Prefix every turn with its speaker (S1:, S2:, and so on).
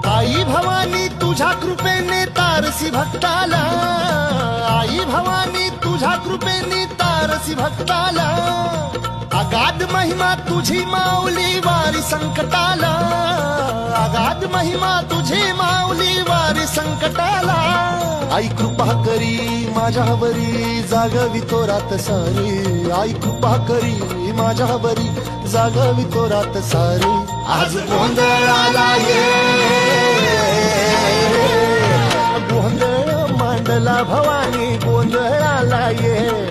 S1: आई भवानी तुझ्या कृपेने तारसी भक्ताला, आई भवानी तुझ्या कृपेने तारसी भक्ताला, अगाध महिमा तुझी माऊली वारी संकटाला, अगाध महिमा तुझी माऊली वारी संकटाला। आई कृपा करी माझ्यावरी जागवी तो रात सारी, आई कृपा करी माझ्यावरी जागवी तो रात सारी। आज गोंधळाला ये गोंधळ मांडला भवानी गोंधळाला ये।